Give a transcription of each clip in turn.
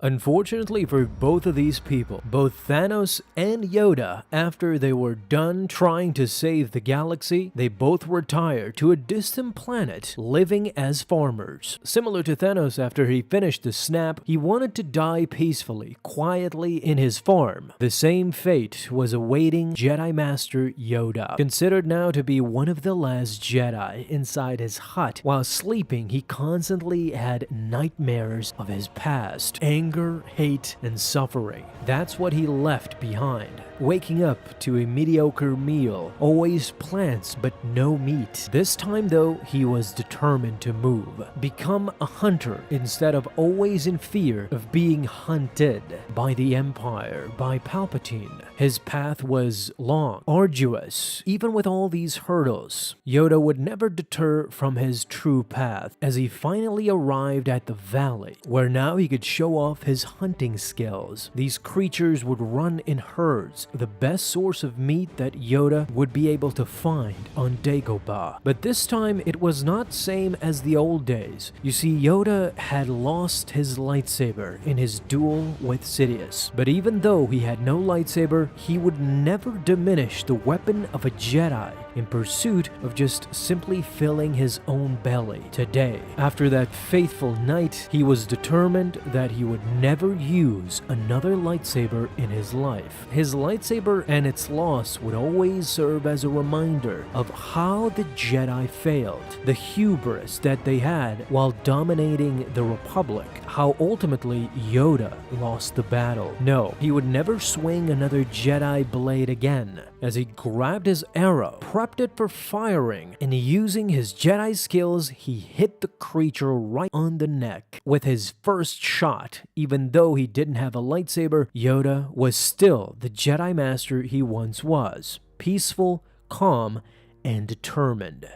Unfortunately for both of these people, both Thanos and Yoda, after they were done trying to save the galaxy, they both retired to a distant planet, living as farmers. Similar to Thanos, after he finished the snap, he wanted to die peacefully, quietly in his farm. The same fate was awaiting Jedi Master Yoda, considered now to be one of the last Jedi. Inside his hut, while sleeping, he constantly had nightmares of his past. Anger, hate, and suffering. That's what he left behind. Waking up to a mediocre meal, always plants but no meat. This time though, he was determined to move. Become a hunter instead of always in fear of being hunted by the Empire, by Palpatine. His path was long, arduous. Even with all these hurdles, Yoda would never deter from his true path as he finally arrived at the valley, where now he could show off his hunting skills. These creatures would run in herds, the best source of meat that Yoda would be able to find on Dagobah. But this time, it was not same as the old days. You see, Yoda had lost his lightsaber in his duel with Sidious. But even though he had no lightsaber, he would never diminish the weapon of a Jedi in pursuit of just simply filling his own belly. Today, after that faithful night, he was determined that he would never use another lightsaber in his life. His lightsaber and its loss would always serve as a reminder of how the Jedi failed, the hubris that they had while dominating the Republic, how ultimately Yoda lost the battle. No, he would never swing another Jedi blade again. As he grabbed his arrow, prepped it for firing, and using his Jedi skills, he hit the creature right on the neck. With his first shot, even though he didn't have a lightsaber, Yoda was still the Jedi Master he once was, peaceful, calm, and determined.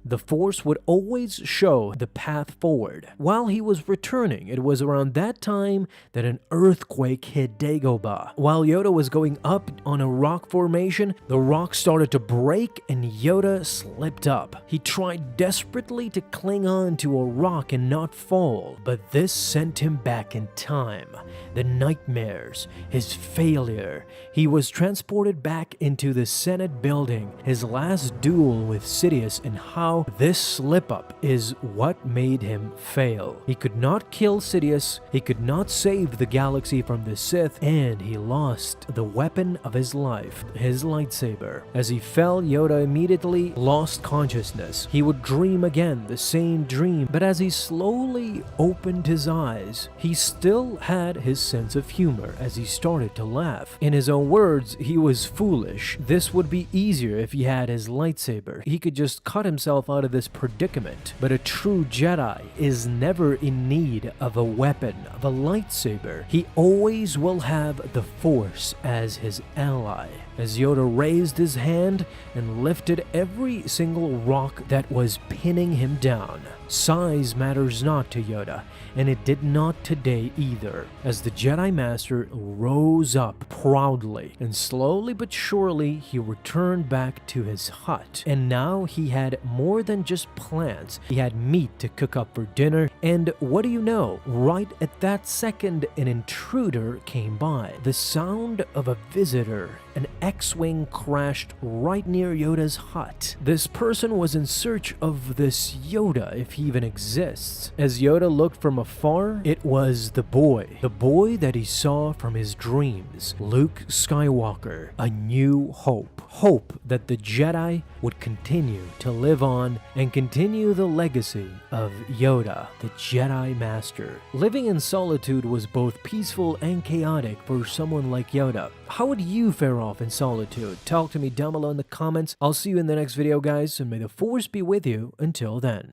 The Force would always show the path forward. While he was returning, it was around that time that an earthquake hit Dagobah. While Yoda was going up on a rock formation, the rock started to break and Yoda slipped up. He tried desperately to cling on to a rock and not fall, but this sent him back in time. The nightmares, his failure. He was transported back into the Senate building, his last duel with Sidious, and how this slip-up is what made him fail. He could not kill Sidious, he could not save the galaxy from the Sith, and he lost the weapon of his life, his lightsaber. As he fell, Yoda immediately lost consciousness. He would dream again, the same dream, but as he slowly opened his eyes, he still had his sense of humor as he started to laugh. In his own words, he was foolish. This would be easier if he had his lightsaber. He could just cut himself out of this predicament. But a true Jedi is never in need of a weapon, of a lightsaber. He always will have the Force as his ally. As Yoda raised his hand and lifted every single rock that was pinning him down. Size matters not to Yoda, and it did not today either, as the Jedi Master rose up proudly, and slowly but surely he returned back to his hut. And now he had more than just plants. He had meat to cook up for dinner, and what do you know? Right at that second, an intruder came by. The sound of a visitor. An X-Wing crashed right near Yoda's hut. This person was in search of this Yoda, if he even exists. As Yoda looked from afar, it was the boy that he saw from his dreams. Luke Skywalker, a new hope. Hope that the Jedi would continue to live on and continue the legacy of Yoda, the Jedi Master. Living in solitude was both peaceful and chaotic for someone like Yoda. How would you fare off in solitude? Talk to me down below in the comments. I'll see you in the next video, guys, and may the Force be with you until then.